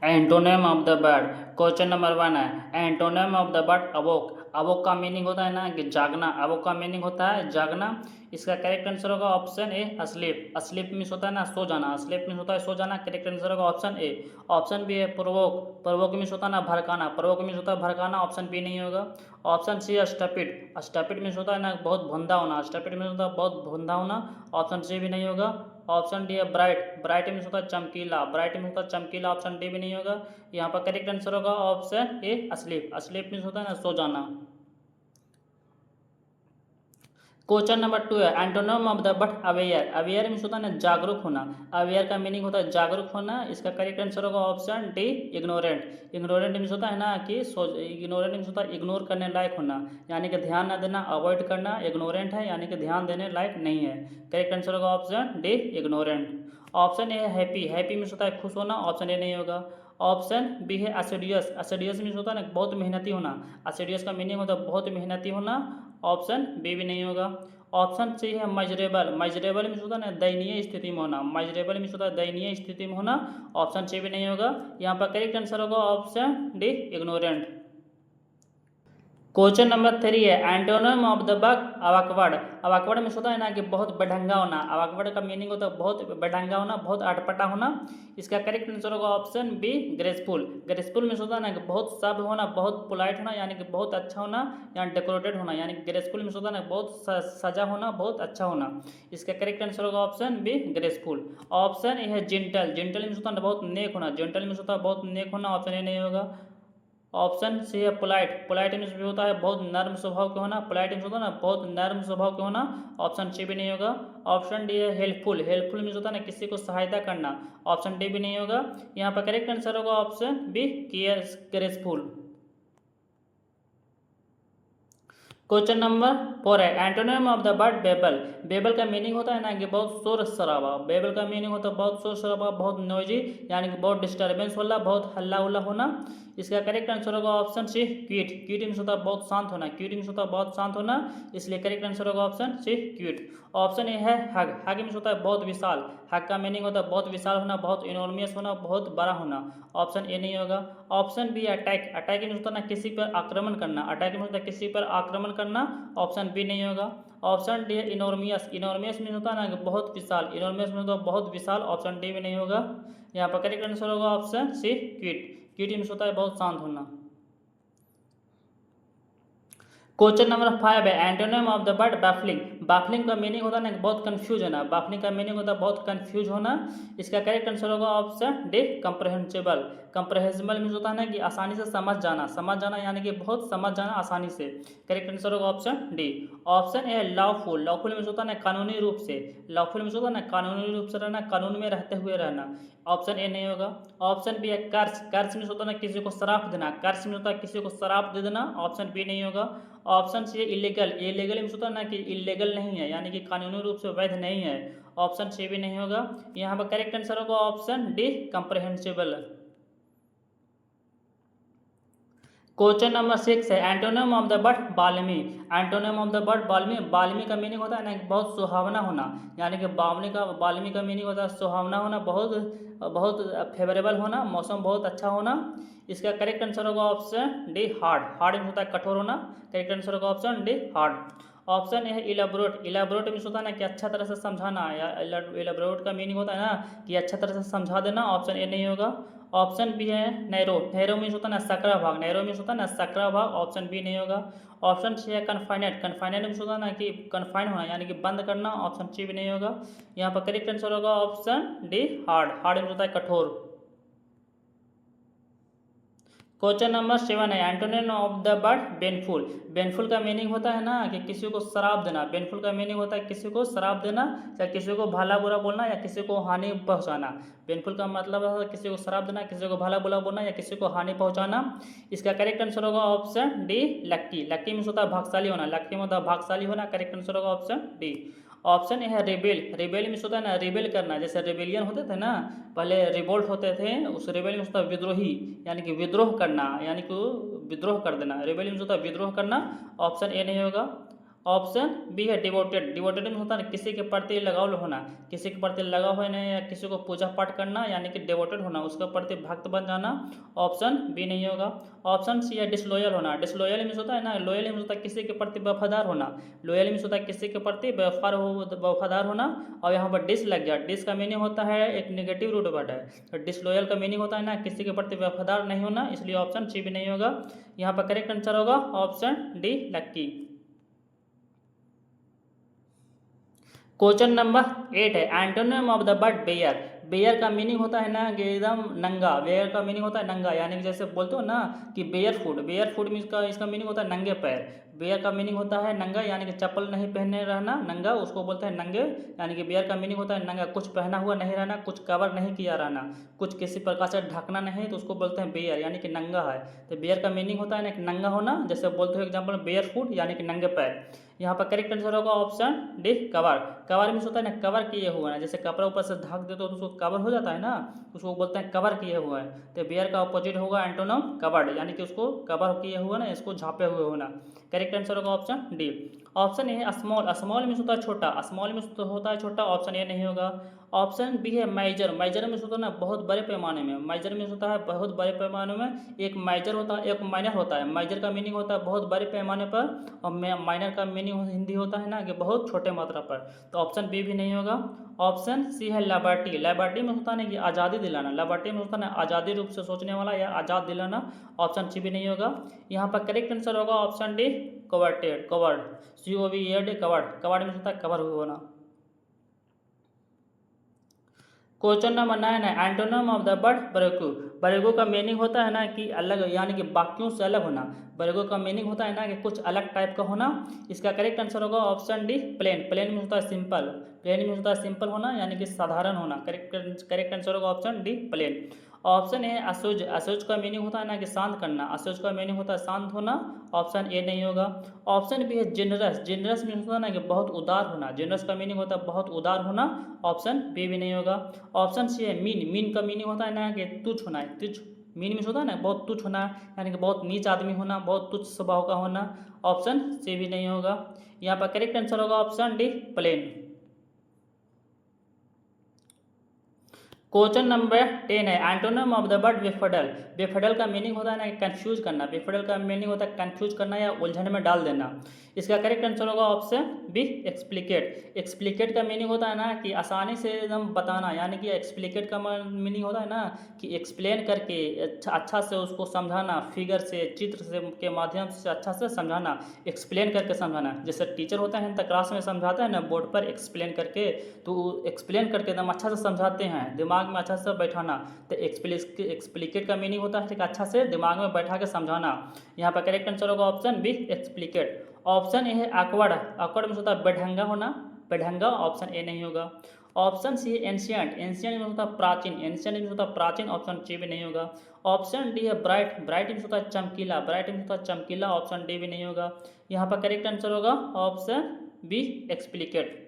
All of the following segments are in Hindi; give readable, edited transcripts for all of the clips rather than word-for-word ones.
Antonym of the bird. Question number 1 है एंटोनिम ऑफ द बर्ड अवोक। अवोक का मीनिंग होता है ना कि जागना। अवोक का मीनिंग होता है जागना। इसका करेक्ट आंसर होगा option A asleep. Asleep means होता है ना सो जाना। अस्लीप मीन्स होता है सो जाना। करेक्ट आंसर होगा ऑप्शन ए। ऑप्शन बी है प्रोवोक। प्रोवोक मीन्स होता है ना भड़काना। प्रोवोक मीन्स होता है भड़काना। ऑप्शन बी नहीं होगा। ऑप्शन सी है स्टपिड। स्टपिड मीन्स होता है ना बहुत भुंदा होना। स्टपिड मीन्स होता है बहुत भुंदा होना। ऑप्शन सी भी नहीं होगा। ऑप्शन डी है ब्राइट। ब्राइट मीन्स होता है चमकीला। ब्राइट मीन्स होता है चमकीला। ऑप्शन डी भी नहीं होगा। यहाँ पर करेक्ट आंसर होगा option A asleep. Asleep means होता है ना सो जाना। क्वेश्चन नंबर 2 है antonym of the but aware. Aware means होता है ना जागरूक होना। अवेयर का मीनिंग होता है जागरूक होना। इसका करेक्ट आंसर होगा option D ignorant. Ignorant means होता है ना कि इग्नोरेंट मीन्स होता है इग्नोर करने लायक होना, यानी कि ध्यान न देना, अवॉइड करना। इग्नोरेंट है यानी कि ध्यान देने लायक नहीं है। करेक्ट आंसर होगा option D ignorant. Option A है हैप्पी। हैप्पी मीन्स होता है खुश होना। ऑप्शन ए नहीं होगा। ऑप्शन बी है एसिडियस। एसिडियस मीन्स होता है ना बहुत मेहनती होना। एसिडियस का मीनिंग होता है बहुत मेहनती होना। ऑप्शन बी भी नहीं होगा। ऑप्शन सी है मजरेबल। मजरेबल मीन्स होता है ना दयनीय स्थिति में होना। मजरेबल मीन्स होता है दयनीय स्थिति में होना। ऑप्शन सी भी नहीं होगा। यहाँ पर करेक्ट आंसर होगा option D ignorant. Question number 3 है एंटोनिम ऑफ द बग अवाकवर्ड। अवाकवर्ड मीन्स होता है ना कि बहुत बेढंगा होना। अवाकवर्ड का मीनिंग होता है बहुत बेढंगा होना, बहुत अटपटा होना। इसका करेक्ट आंसर होगा option B graceful. Graceful means होता है ना कि बहुत सभ्य होना, बहुत पोलाइट होना, यानी कि बहुत अच्छा होना या डेकोरेटेड होना। यानी ग्रेसफुल मीन्स होता है ना बहुत सजा होना, बहुत अच्छा होना। इसका करेक्ट आंसर होगा option B graceful. Option A है जेंटल। जेंटल मीन्स होता है ना बहुत नेक होना। जेंटल मीन्स होता है बहुत नेक होना। ऑप्शन ए नहीं होगा। ऑप्शन सी है पोलाइट। पोलाइट मीन्स भी होता है बहुत नर्म स्वभाव के होना। पोलाइट मीन्स होता है ना बहुत नर्म स्वभाव के होना। ऑप्शन सी भी नहीं होगा। ऑप्शन डी है हेल्पफुल। हेल्पफुल मीन्स होता है ना किसी को सहायता करना। ऑप्शन डी भी नहीं होगा। यहाँ पर करेक्ट आंसर होगा option B graceful. Question number 4 है antonym of the word babble. Babble का मीनिंग होता है ना कि बहुत शोर शराबा। बेबल का मीनिंग होता है बहुत शोर शराबा, बहुत नॉइजी, यानी कि बहुत डिस्टर्बेंस वाला, बहुत हल्ला उल्ला होना। इसका करेक्ट आंसर होगा option C quiet. Quiet means होता है बहुत शांत होना। क्विट मीन्स होता है बहुत शांत होना, इसलिए करेक्ट आंसर होगा option C quiet. Option A है हग। हग मीन्स होता है बहुत विशाल। हग का मीनिंग होता है बहुत विशाल होना, बहुत इनॉर्मियस होना, बहुत बड़ा होना। ऑप्शन ए नहीं होगा। Option B attack. Attack means होता है ना किसी पर आक्रमण करना। अटैक मीन्स होता है किसी पर आक्रमण करना। ऑप्शन बी नहीं होगा। ऑप्शन डी है इनॉर्मियस। इनॉर्मियस मीन्स होता है ना बहुत विशाल। इनॉर्मियस मीन्स होता है बहुत विशाल। ऑप्शन डी भी नहीं होगा। यहाँ पर करेक्ट आंसर होगा option C quiet. Quiet means होता है बहुत शांत होना। क्वेश्चन नंबर 5 है antonym of the word baffling. Baffling का मीनिंग होता है ना बहुत कंफ्यूज होना। बाफलिंग का मीनिंग होता है बहुत कंफ्यूज होना। इसका करेक्ट आंसर होगा ऑप्शन डी कंप्रहेंसिबल। कंप्रहेंसिबल मीन्स होता है ना कि आसानी से समझ जाना। समझ जाना यानी कि बहुत समझ जाना आसानी से। करेक्ट आंसर होगा ऑप्शन डी। ऑप्शन ए है लॉफुल। लॉफुल मीन्स होता है ना कानूनी रूप से। लॉफुल मीन्स होता है ना कानूनी रूप से रहना, कानून में रहते हुए रहना। ऑप्शन ए नहीं होगा। ऑप्शन बी है कर्ज। कर्ज मीन्स होता है ना किसी को श्राप देना। कर्ज मीन्स होता है किसी को श्राप दे देना। ऑप्शन बी नहीं होगा। Option C illegal. Illegal means होता है ना कि इलीगल नहीं है, यानी कि कानूनी रूप से वैध नहीं है। ऑप्शन सी भी नहीं होगा। यहाँ पर करेक्ट आंसर होगा option D comprehensible. Question number 6 है antonym of the word balmy. Antonym of the word balmy. Balmy का मीनिंग होता है ना बहुत सुहावना होना, यानी कि बाल्मी का मीनिंग होता है सुहावना होना, बहुत बहुत फेवरेबल होना, मौसम बहुत अच्छा होना। इसका करेक्ट आंसर होगा option D hard. Hard means होता है कठोर होना। करेक्ट आंसर होगा ऑप्शन डी हार्ड। ऑप्शन है इलेबोरेट। इलेबोरेट मीन्स होता है ना कि अच्छा तरह से समझाना, या इलेबोरेट का मीनिंग होता है ना कि अच्छा तरह से समझा देना। ऑप्शन ए नहीं होगा। ऑप्शन बी है नैरो। नैरो मीन्स होता है ना सकरा भाग। नैरो मीन्स होता है ना सकरा भाग। ऑप्शन बी नहीं होगा। ऑप्शन सी है कन्फाइनेड। कन्फाइनेड मीन्स होता है ना कि कन्फाइन होना, यानी कि बंद करना। ऑप्शन सी भी नहीं होगा। यहाँ पर करेक्ट आंसर होगा option D hard. Hard means होता है कठोर। क्वेश्चन नंबर 7 है एंटोनिम ऑफ द वर्ड बेनफुल। बेनफुल का मीनिंग होता है ना कि किसी को शराब देना। बेनफुल का मीनिंग होता है किसी को शराब देना, या किसी को भला बुरा बोलना, या किसी को हानि पहुंचाना। बेनफुल का मतलब है किसी को शराब देना, किसी को भला बुरा बोलना, या किसी को हानि पहुंचाना। इसका करेक्ट आंसर होगा ऑप्शन डी लक्की। लक्की मीन्स होता है भागशाली होना। लक्की मतलब भागशाली होना। करेक्ट आंसर होगा ऑप्शन डी। ऑप्शन ए है रिबेल। रिबेल मीन्स होता है ना रिबेल करना, जैसे रिबेलियन होते थे ना पहले, रिवोल्ट होते थे, उस रिबेल मीन्स होता है विद्रोही, यानी कि विद्रोह करना, यानी कि विद्रोह कर देना। रिबेल मीन्स होता है विद्रोह करना। ऑप्शन ए नहीं होगा। ऑप्शन बी है डिवोटेड। डिवोटेड में होता है ना किसी के प्रति लगाव होना, किसी के प्रति लगाव होना या किसी को पूजा पाठ करना यानी कि डिवोटेड होना, उसके प्रति भक्त बन जाना। ऑप्शन बी नहीं होगा। ऑप्शन सी है डिसलॉयल होना। डिसलॉयल मीन्स होता है ना, लॉयल मीन्स होता है किसी के प्रति वफादार होना, लॉयल मीन्स होता है किसी के प्रति वफादार होना। और यहाँ पर डिस लग गया, डिस का मीनिंग होता है एक नेगेटिव रूट वर्ड है, तो डिसलॉयल का मीनिंग होता है ना किसी के प्रति वफादार नहीं होना, इसलिए ऑप्शन सी भी नहीं होगा। यहाँ पर करेक्ट आंसर होगा option D lucky. Question number 8 है antonym of the word bare. Bare का मीनिंग होता है ना कि एकदम नंगा, बेयर का मीनिंग होता है नंगा, यानी कि जैसे बोलते हो ना कि bear foot, bear foot means का इसका मीनिंग होता है नंगे पैर। बेयर का मीनिंग होता है नंगा, यानी कि चप्पल नहीं पहने रहना, नंगा उसको बोलते हैं नंगे। यानी कि बेयर का मीनिंग होता है नंगा, कुछ पहना हुआ नहीं रहना, कुछ कवर नहीं किया रहना, कुछ किसी प्रकार से ढकना नहीं, तो उसको बोलते हैं बेयर, यानी कि नंगा है। तो बेयर का मीनिंग होता है ना कि नंगा होना, जैसे बोलते हो एग्जाम्पल बेयर फुट यानी कि नंगे पैर। यहाँ पर करेक्ट आंसर होगा option D cover. Cover means होता है ना कवर किए हुए हैं, जैसे कपड़ा ऊपर से ढक देते हो तो उसको कवर हो जाता है ना, उसको बोलते हैं कवर किए हुए हैं। तो बेयर का ऑपोजिट होगा एंटोनिम कवर्ड, यानी कि उसको कवर किए हुए ना, इसको झाँपे हुए होना। करेक्ट आंसर होगा ऑप्शन डी। ऑप्शन ए है स्मॉल। स्मॉल मीन्स होता है छोटा, स्मॉल मीन्स होता है छोटा, ऑप्शन ए नहीं होगा। ऑप्शन बी है मेजर। मेजर मीन्स होता है ना बहुत बड़े पैमाने में, मेजर मीन्स होता है बहुत बड़े पैमाने में। एक मेजर होता है एक माइनर होता है, मेजर का मीनिंग होता है बहुत बड़े पैमाने पर, और माइनर का मीनिंग हिंदी होता है ना कि बहुत छोटे मात्रा पर, तो ऑप्शन बी भी नहीं होगा। ऑप्शन सी है लिबर्टी। लिबर्टी में होता है ना कि आज़ादी दिलाना, लिबर्टी में होता है ना आज़ादी रूप से सोचने वाला या आज़ाद दिलाना, ऑप्शन सी भी नहीं होगा। यहाँ पर करेक्ट आंसर होगा option D converted, covered, COVERD covered. Covered में होता है कवर होना। क्वेश्चन नंबर 9 है antonym of the word baroque. Baroque का मीनिंग होता है ना कि अलग, यानी कि बाकियों से अलग होना। बरेगो का मीनिंग होता है ना कि कुछ अलग टाइप का होना। इसका करेक्ट आंसर होगा ऑप्शन डी प्लेन। प्लेन में होता है सिंपल, प्लेन में होता है सिंपल होना, यानी कि साधारण होना। करेक्ट आंसर होगा option D plain. Option A assuage. Assuage का मीनिंग होता है ना कि शांत करना, असुज का मीनिंग होता है शांत होना, ऑप्शन ए नहीं होगा। ऑप्शन बी है जेनरस। जेनरस मीन होता है ना कि बहुत उदार होना, जेनरस का मीनिंग होता है बहुत उदार होना, ऑप्शन बी भी नहीं होगा। ऑप्शन सी है मीन। मीन का मीनिंग होता है ना कि तुच्छ होना, तुच्छ मीन मीन्स होता है ना बहुत तुच्छ होना, यानी कि बहुत नीच आदमी होना, बहुत तुच्छ स्वभाव का होना, ऑप्शन सी भी नहीं होगा। यहाँ पर करेक्ट आंसर होगा option D plain. Question number 10 है antonym of the word befuddle. Befuddle का मीनिंग होता है ना कंफ्यूज करना, बेफडल का मीनिंग होता है कंफ्यूज करना या उलझन में डाल देना। इसका करेक्ट आंसर होगा ऑप्शन बी एक्सप्लिकेट। एक्सप्लिकेट का मीनिंग होता है ना कि आसानी से एकदम बताना, यानी कि एक्सप्लिकेट का मीनिंग होता है ना कि एक्सप्लेन करके अच्छा से उसको समझाना, फिगर से चित्र से के माध्यम से अच्छा से समझाना, एक्सप्लेन करके समझाना। जैसे टीचर होता है तो क्लास में समझाता है ना बोर्ड पर एक्सप्लेन करके, तो एक्सप्लेन करके एकदम अच्छा से समझाते हैं, दिमाग में अच्छा से बैठाना। तो एक्सप्लिकेट का मीनिंग होता है कि अच्छा से दिमाग में बैठा के समझाना। यहाँ पर करेक्ट आंसर होगा option B explicate. Option A है ऑकवर्ड। ऑकवर्ड में होता है बेढंगा होना, बेढंगा, ऑप्शन ए नहीं होगा। ऑप्शन सी है एंशियंट। एंशियंट में होता है प्राचीन, एंशियंट में होता है प्राचीन, ऑप्शन सी भी नहीं होगा। ऑप्शन डी है ब्राइट। ब्राइट में होता है चमकीला, ब्राइट में होता है चमकीला, ऑप्शन डी भी नहीं होगा। यहाँ पर करेक्ट आंसर होगा option B explicate.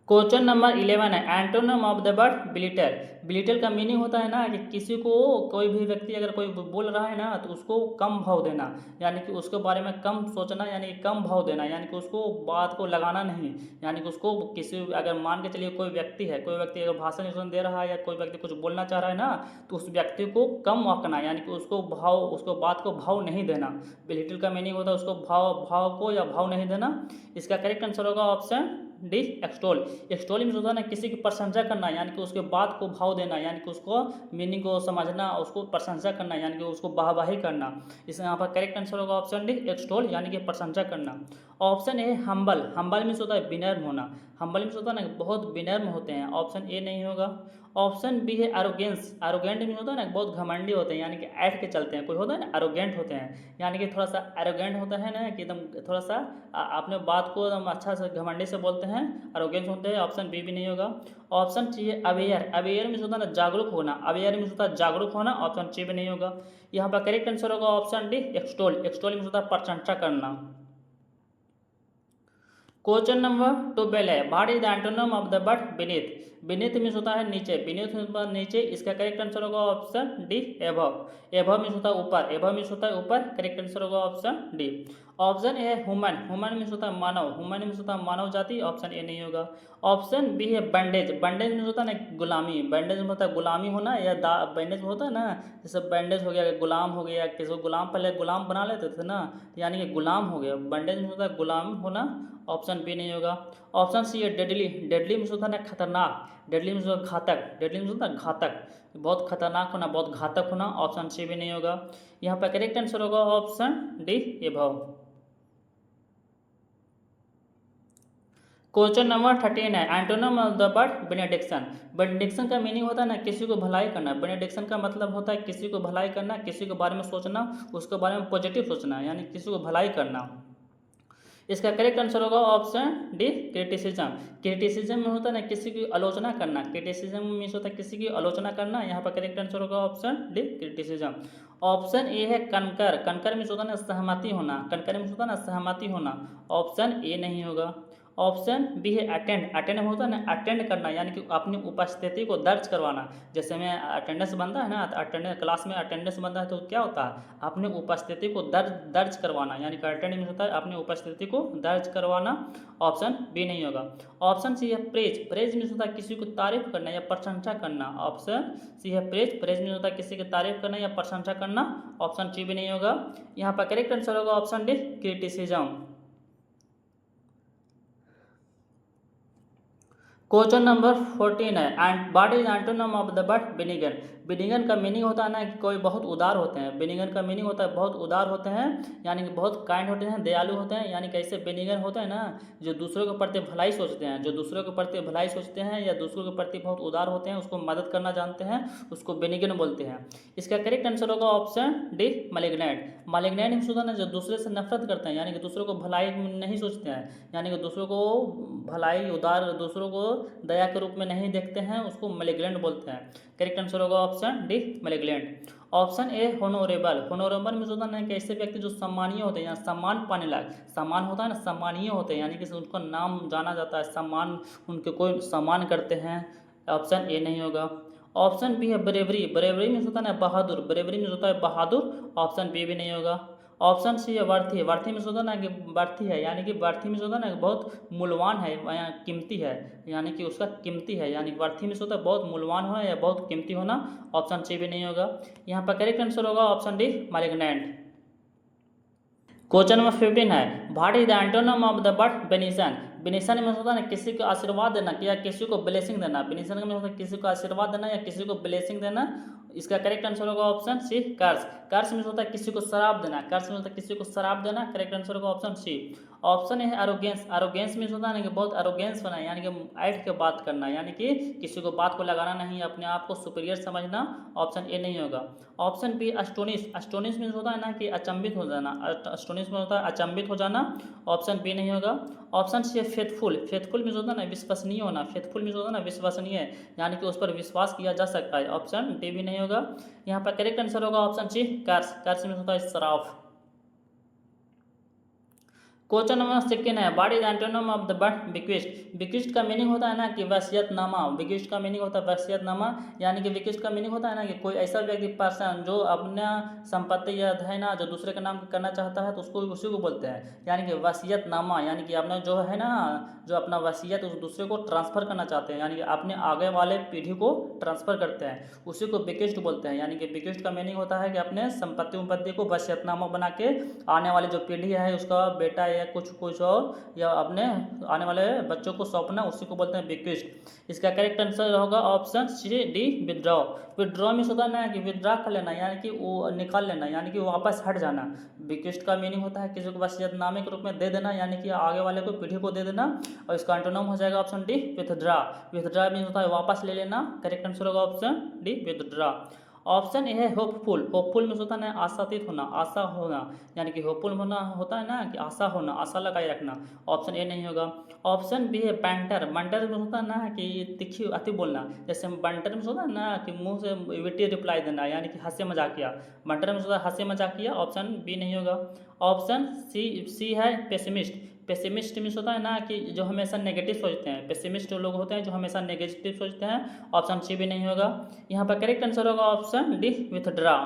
Question number 11 है antonym of the word belittle. Belittle का मीनिंग होता है ना कि किसी को, कोई भी व्यक्ति अगर कोई बोल रहा है ना तो उसको कम भाव देना, यानी कि उसके बारे में कम सोचना, यानी कि कम भाव देना, यानी कि उसको बात को लगाना नहीं, यानी कि उसको किसी, अगर मान के चलिए कोई व्यक्ति है, कोई व्यक्ति अगर भाषण दे रहा है या कोई व्यक्ति कुछ बोलना चाह रहा है ना, तो उस व्यक्ति को कम आंकना, यानी कि उसको भाव, उसको बात को भाव नहीं देना। बिलिटल का मीनिंग होता है उसको भाव को या भाव नहीं देना। इसका करेक्ट आंसर होगा ऑप्शन डी एक्सटोल। एक्सटोल में होता है ना किसी की प्रशंसा करना, यानी कि उसके बात को भाव देना, यानी कि उसको मीनिंग को समझना, उसको प्रशंसा करना, यानी कि उसको वाहवाही करना। इस यहाँ पर करेक्ट आंसर होगा ऑप्शन डी एक्सटोल, यानी कि प्रशंसा करना। Option A humble. Humble means होता है विनम्र होना, हम्बल मीन्स होता है ना बहुत विनम्र होते हैं, ऑप्शन ए नहीं होगा। ऑप्शन बी है एरोगेंस। एरोगेंट मीन्स होता है ना बहुत घमंडी होते हैं, यानी कि ऐठ के चलते हैं, कोई होता है ना एरोगेंट होते हैं, यानी कि थोड़ा सा एरोगेंट होता है ना कि एकदम थोड़ा सा अपने बात को एकदम अच्छा से घमंडी से बोलते हैं, एरोगेंस होते हैं, ऑप्शन बी भी नहीं होगा। ऑप्शन सी है अवेयर। अवेयर मीन्स होता है ना जागरूक होना, अवेयर मीन्स होता है जागरूक होना, ऑप्शन सी भी नहीं होगा। यहाँ पर करेक्ट आंसर होगा option D extol. Extol means होता है प्रशंसा करना। क्वेश्चन नंबर 12 है, what is the antonym of the word beneath. Beneath means होता है नीचे, बीनीथ मीन्स होता है नीचे। इसका करेक्ट आंसर होगा option D above. Above means होता है ऊपर, एबव मीन्स होता है ऊपर। करेक्ट आंसर होगा ऑप्शन डी। ऑप्शन ए है ह्यूमन, ह्यूमन मीन्स होता है मानव, ह्यूमन मीन्स होता है मानव जाति। ऑप्शन ए नहीं होगा। ऑप्शन बी है बैंडेज, बैंडेज मीन्स होता है ना गुलामी, बैंडेज में होता है गुलामी होना, या बैंडेज होता है ना, जैसे बैंडेज हो गया, गुलाम हो गया, किसी को गुलाम, पहले गुलाम बना लेते थे ना, यानी कि गुलाम हो गया। बैंडेज में होता है गुलाम होना। ऑप्शन बी नहीं होगा। ऑप्शन सी है डेडली, डेडली मीन्स होता है ना खतरनाक, डेडली मीन्स होता है घातक, डेडली मीन्स होता है घातक, बहुत खतरनाक होना, बहुत घातक होना। ऑप्शन सी भी नहीं होगा। यहाँ पर करेक्ट आंसर होगा option D above. Question number 13 है, antonym of the word benediction. Benediction का मीनिंग होता है ना किसी को भलाई करना। बेनेडिक्शन का मतलब होता है किसी को भलाई करना, किसी के बारे में सोचना, उसके बारे में पॉजिटिव सोचना, यानी किसी को भलाई करना। इसका करेक्ट आंसर होगा ऑप्शन डी क्रिटिसिज्म। क्रिटिसिज्म में होता है ना किसी की आलोचना करना, क्रिटिसिज्म मीन्स होता है किसी की आलोचना करना। यहाँ पर करेक्ट आंसर होगा option D criticism. Option A है कनकर, कनकर मीन्स होता है ना सहमति होना, कनकर मीन्स होता है ना सहमति होना। ऑप्शन ए नहीं होगा। ऑप्शन बी है अटेंड, अटेंड होता है ना अटेंड करना, यानी कि अपनी उपस्थिति को दर्ज करवाना। जैसे में अटेंडेंस बनता है ना, तो अटेंडेंस क्लास में अटेंडेंस बनता है तो क्या होता है, अपनी उपस्थिति को दर्ज करवाना, यानी कि अटेंड मीन्स होता है अपनी उपस्थिति को दर्ज करवाना। ऑप्शन बी नहीं होगा। ऑप्शन सी है प्रेज, प्रेज मीन्स होता है किसी को तारीफ करना या प्रशंसा करना। ऑप्शन सी है प्रेज, प्रेज मीन्स होता है किसी की तारीफ करना या प्रशंसा करना। ऑप्शन सी भी नहीं होगा। यहाँ पर करेक्ट आंसर होगा option D criticism. Question number 14 है, and what is antonym of the word benign. Benign का मीनिंग होता है ना कि कोई बहुत उदार होते हैं। बिनिगन का मीनिंग होता है बहुत उदार होते हैं, यानी कि बहुत काइंड होते हैं, दयालु होते हैं। यानी कैसे बिनिगन होते हैं ना, जो दूसरों के प्रति भलाई सोचते हैं, जो दूसरों के प्रति भलाई सोचते हैं या दूसरों के प्रति बहुत उदार होते हैं, उसको मदद करना जानते हैं, उसको बिनिगन बोलते हैं। इसका करेक्ट आंसर होगा option D malignant. Malignant means होता है ना जो दूसरे से नफरत करते हैं, यानी कि दूसरों को भलाई नहीं सोचते हैं, यानी कि दूसरों को भलाई उदार, दूसरों को दया के रूप में नहीं देखते हैं, उसको मैलिग्नेंट बोलते हैं। करेक्ट आंसर होगा option D malignant. Option A honourable, honourable means होता है कि ऐसे व्यक्ति जो सम्मानीय होते हैं या सम्मान पाने लायक, सम्मान होता है ना सम्मानीय होते हैं, यानी कि उनका नाम जाना जाता है, सम्मान, उनके कोई सम्मान करते हैं। ऑप्शन ए नहीं होगा। ऑप्शन बी है ब्रेवरी, ब्रेवरी मीन्स होता है ना बहादुर, ब्रेवरी मीन्स होता है बहादुर। ऑप्शन बी भी नहीं होगा। ऑप्शन सी है वर्थी, वर्थी मीन्स होता है ना कि वर्थी है, यानी कि वर्थी मीन्स होता है ना कि बहुत मूल्यवान है या कीमती है, यानी कि उसका कीमती है, यानी कि वर्थी मीन्स होता है बहुत मूल्यवान होना या बहुत कीमती होना। ऑप्शन सी भी नहीं होगा। यहाँ पर करेक्ट आंसर होगा option D malignant. Question number 15 है, what is the antonym of the word benison. Benison में होता है ना किसी को आशीर्वाद देना या किसी को ब्लेसिंग देना। बेनिशन में होता है किसी को आशीर्वाद देना या किसी को ब्लेसिंग देना। इसका करेक्ट आंसर होगा ऑप्शन सी कर्स। कर्स में होता है किसी को शराब देना, कर्स में होता है किसी को शराब देना। करेक्ट आंसर होगा ऑप्शन सी। ऑप्शन है एरोगेंस, एरोगेंस में होता है ना कि बहुत एरोगेंस बना, यानी कि ऐठ के बात करना, यानी कि किसी को बात को लगाना नहीं, अपने आप को सुपीरियर समझना। ऑप्शन ए नहीं होगा। ऑप्शन बी अस्टोनिश, अस्टोनिश में होता है ना कि अचंभित हो जाना, अस्टोनिश में होता है अचंभित हो जाना। ऑप्शन बी नहीं होगा। ऑप्शन सी है फेथफुल, फेथफुल में होता है ना विश्वसनीय होना, फेथफुल में होता है ना विश्वसनीय, यानी कि उस पर विश्वास किया जा सकता है। ऑप्शन डी भी नहीं होगा। यहाँ पर करेक्ट आंसर होगा ऑप्शन सी कर्स, कर्स में होता है शराब। क्वेश्चन नंबर 16 है, what is antonym of the word bequest. Bequest का मीनिंग होता है ना कि वसीयतनामा, बिक्विस्ट का मीनिंग होता है वसीयतनामा, यानी कि बिक्विस्ट का मीनिंग होता है ना कि कोई ऐसा व्यक्ति पर्सन जो अपना संपत्ति या धैना जो दूसरे के नाम करना चाहता है तो उसको उसी को बोलते हैं, यानी कि वसीयतनामा, यानी कि अपना जो है ना जो अपना वसीयत उस दूसरे को ट्रांसफर करना चाहते हैं, यानी कि अपने आगे वाले पीढ़ी को ट्रांसफर करते हैं, उसी को बिक्विस्ट बोलते हैं। यानी कि बिक्विस्ट का मीनिंग होता है कि अपने संपत्ति उम्पत्ति को वसीयतनामा बना के आने वाली जो पीढ़ी है उसका बेटा या कुछ और या अपने आने वाले बच्चों को सौंपना, उसी को बोलते हैं बिक्विस्ट। इसका करेक्ट आंसर होगा option C D withdraw. Withdraw means होता है ना कि विदड्रॉ कर लेना, यानी कि वो निकाल लेना, यानी कि वापस हट जाना। बिक्विस्ट का मीनिंग होता है किसी को वसीयतनामे के रूप में दे देना, यानी कि आगे वाले को पीढ़ी को दे देना, और इसका एंटोनिम हो जाएगा option D withdraw. Withdraw means होता है वापस ले लेना। करेक्ट आंसर होगा option D withdraw. Option A है होपफुल, होपफुल में होता है ना आशातीत होना, आशा होना, यानी कि होपफुल होना होता है ना कि आशा होना, आशा लगाए रखना। ऑप्शन ए नहीं होगा। ऑप्शन बी है बैंटर, बैंटर में होता है ना कि तिखी अति बोलना, जैसे बैंटर में होता है ना कि मुंह से विटी रिप्लाई देना, यानी कि हंसे मजाकिया, बैंटर में होता है हंसे मजाकिया। ऑप्शन बी नहीं होगा। ऑप्शन सी है पेसिमिस्ट, पेसिमिस्ट मीन्स होता है ना कि जो हमेशा नेगेटिव सोचते हैं, पेसिमिस्ट लोग होते हैं जो हमेशा नेगेटिव सोचते हैं। ऑप्शन सी भी नहीं होगा। यहाँ पर करेक्ट आंसर होगा option D, withdraw.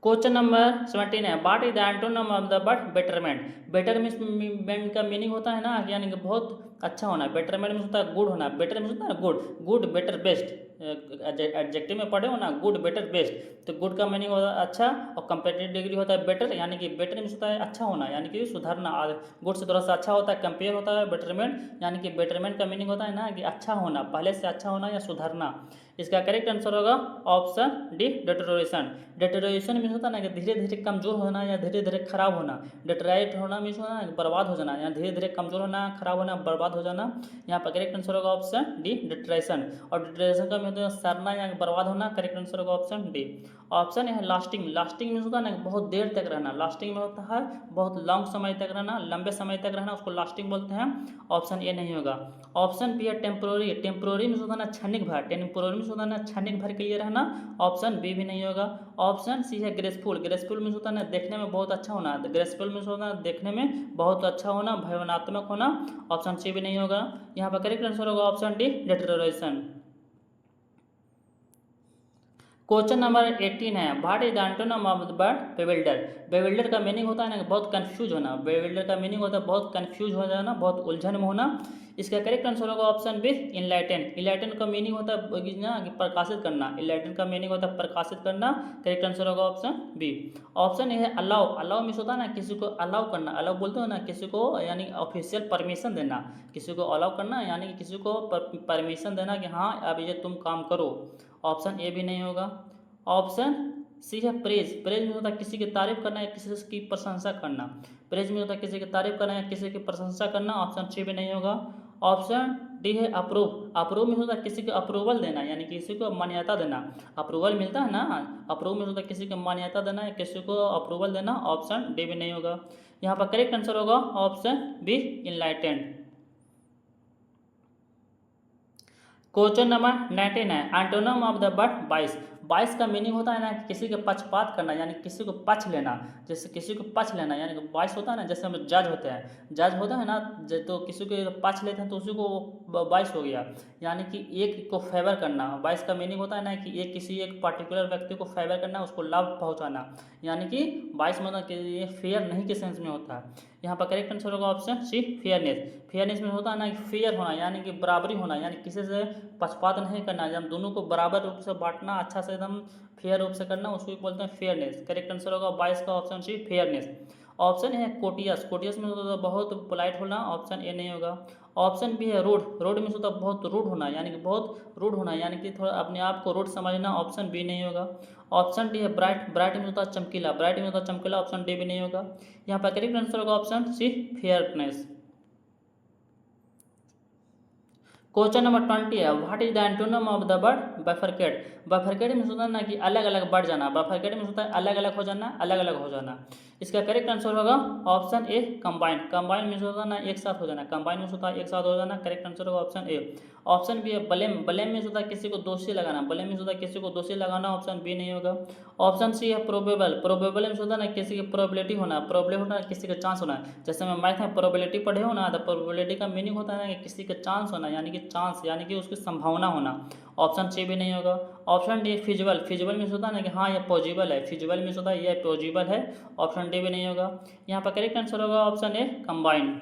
Question number 17 है, what is the antonym of the word betterment. Betterment का मीनिंग होता है ना यानी कि बहुत अच्छा होना। बेटरमेंट मीन्स होता है गुड होना। बेटर मीन्स होता है good, good better best, adjective में पढ़े हो ना, गुड बेटर बेस्ट। तो गुड का मीनिंग होता है अच्छा, और कंपेरेटिव डिग्री होता है बेटर, यानी कि बेटर मीन्स होता है अच्छा होना, यानी कि सुधारना। गुड से थोड़ा सा अच्छा होता है, कंपेयर होता है बेटरमेंट, यानी कि बेटरमेंट का मीनिंग होता है ना कि अच्छा होना, पहले से अच्छा होना या सुधारना। इसका करेक्ट आंसर होगा ऑप्शन डी, डिटेरोरेशन। डिटेरोरेशन मीन्स होता है ना कि धीरे धीरे कमजोर होना या धीरे धीरे खराब होना। डिटेराइट होना मीन्स होना है बर्बाद हो जाना, या धीरे धीरे कमजोर होना, खराब होना, बर्बाद हो जाना। यहाँ पर करेक्ट आंसर होगा ऑप्शन डी, डिटेरेशन। और डिटेरेशन का मीन्स सड़ना या बर्बाद होना। करेक्ट आंसर होगा ऑप्शन डी। ऑप्शन है लास्टिंग। लास्टिंग मीन्स होता है ना बहुत देर तक रहना। लास्टिंग में होता है बहुत लॉन्ग समय तक रहना, लंबे समय तक रहना, उसको लास्टिंग बोलते हैं। ऑप्शन ए नहीं होगा। ऑप्शन बी है टेम्पोररी। टेम्पोररी मीन्स होता है ना क्षणिक भर। टेम्पोररी मीन्स होता है ना क्षणिक भर के लिए रहना। ऑप्शन बी भी नहीं होगा। ऑप्शन सी है ग्रेसफुल। ग्रेसफुल मीन्स होता है ना देखने में बहुत अच्छा होना। ग्रेसफुल मीन्स होता है देखने में बहुत अच्छा होना, भावनात्मक होना। ऑप्शन सी भी नहीं होगा। यहाँ पर करेक्ट आंसर होगा option D, deterioration. Question number 18 है, what is the antonym of the word bewilder. Bewilder का मीनिंग होता है ना बहुत कंफ्यूज होना। बेविल्डर का मीनिंग होता है बहुत कंफ्यूज हो जाना, बहुत उलझन में होना। इसका करेक्ट आंसर होगा ऑप्शन बी, इनलाइटन। इनलाइटन का मीनिंग होता है ना कि प्रकाशित करना। इनलाइटन का मीनिंग होता है प्रकाशित करना। करेक्ट आंसर होगा ऑप्शन बी। ऑप्शन ए है अलाउ। अलाउ मीन्स होता है ना किसी को अलाउ करना। अलाउ बोलते हो ना किसी को, यानी ऑफिशियल परमिशन देना। किसी को अलाउ करना यानी कि किसी को परमिशन देना कि हाँ अब ये तुम काम करो। ऑप्शन ए भी नहीं होगा। ऑप्शन सी है प्रेज। प्रेज में होता है किसी की तारीफ करना या किसी की प्रशंसा करना। प्रेज में होता है किसी की तारीफ करना या किसी की प्रशंसा करना। ऑप्शन सी भी नहीं होगा। ऑप्शन डी है अप्रूव। अप्रूव में होता है किसी को अप्रूवल देना, यानी किसी को मान्यता देना। अप्रूवल मिलता है ना, अप्रूव में होता है किसी को मान्यता देना या किसी को अप्रूवल देना। ऑप्शन डी भी नहीं होगा। यहाँ पर करेक्ट आंसर होगा option B, enlightened. Question number 19 है, एंटोनिम ऑफ द वर्ड बाइस। बाइस का मीनिंग होता है ना किसी के पक्षपात करना, यानी किसी को पक्ष लेना। जैसे किसी को पक्ष लेना यानी कि बाइस होता है ना, जैसे हम जज होते हैं, जज होता है ना तो किसी को पक्ष लेते हैं तो उसी को बाइस हो गया, यानी कि एक को फेवर करना। बाइस का मीनिंग होता है ना कि एक किसी एक पर्टिकुलर व्यक्ति को फेवर करना, उसको लाभ पहुंचाना, यानी कि बाइस मतलब कि ये फेयर नहीं के सेंस में होता है। यहाँ पर करेक्ट आंसर होगा ऑप्शन सी, फेयरनेस। फेयरनेस में होता है ना कि फेयर होना, यानी कि बराबरी होना, यानी किसी से पक्षपात नहीं करना, जब दोनों को बराबर रूप से बांटना, अच्छा से एकदम फेयर रूप से करना, उसको बोलते हैं फेयरनेस। करेक्ट आंसर होगा 22 का ऑप्शन सी, फेयरनेस। ऑप्शन है कोटियस। कोटियस में होता है बहुत पोलाइट होना। ऑप्शन ए नहीं होगा। ऑप्शन बी है रूड। रूड में होता है बहुत रूड होना, यानी कि बहुत रूड होना, यानी कि थोड़ा अपने आप को रूड समझना। ऑप्शन बी नहीं होगा। ऑप्शन डी है ब्राइट। ब्राइट में होता है चमकीला। ब्राइट में होता है चमकीला। ऑप्शन डी भी नहीं होगा। यहाँ पर करेक्ट आंसर होगा option C, fairness. Question number 20 है, what is the antonym of the word bifurcate. Bifurcate में होता है ना कि अलग अलग बढ़ जाना। बाइफरकेट में होता है अलग अलग हो जाना, अलग अलग हो जाना। इसका करेक्ट आंसर होगा ऑप्शन ए, कंबाइन। कंबाइन में होता है ना एक साथ हो जाना। कंबाइन में होता है एक साथ हो जाना। करेक्ट आंसर होगा ऑप्शन ए। ऑप्शन बी है ब्लेम। ब्लेम में होता है किसी को दोषी लगाना। ब्लेम में होता है किसी को दोषी लगाना। ऑप्शन बी नहीं होगा। ऑप्शन सी है प्रोबेबल। प्रोबेबल में होता है ना किसी की प्रोबेबिलिटी होना। प्रोबेबिलिटी होना किसी का चांस होना। जैसे मैं मैथ में प्रोबेबिलिटी पढ़े हो ना, तो प्रोबेबिलिटी का मीनिंग होता है ना कि किसी का चांस होना, यानी कि चांस यानी कि उसकी संभावना होना। ऑप्शन सी भी नहीं होगा। Option D feasible. फिजिबल में होता है ना कि हाँ ये पॉजिबल है। फिजिबल में होता है ये पॉजिबल है। ऑप्शन डी भी नहीं होगा। यहाँ पर करेक्ट आंसर होगा ऑप्शन ए, कंबाइन।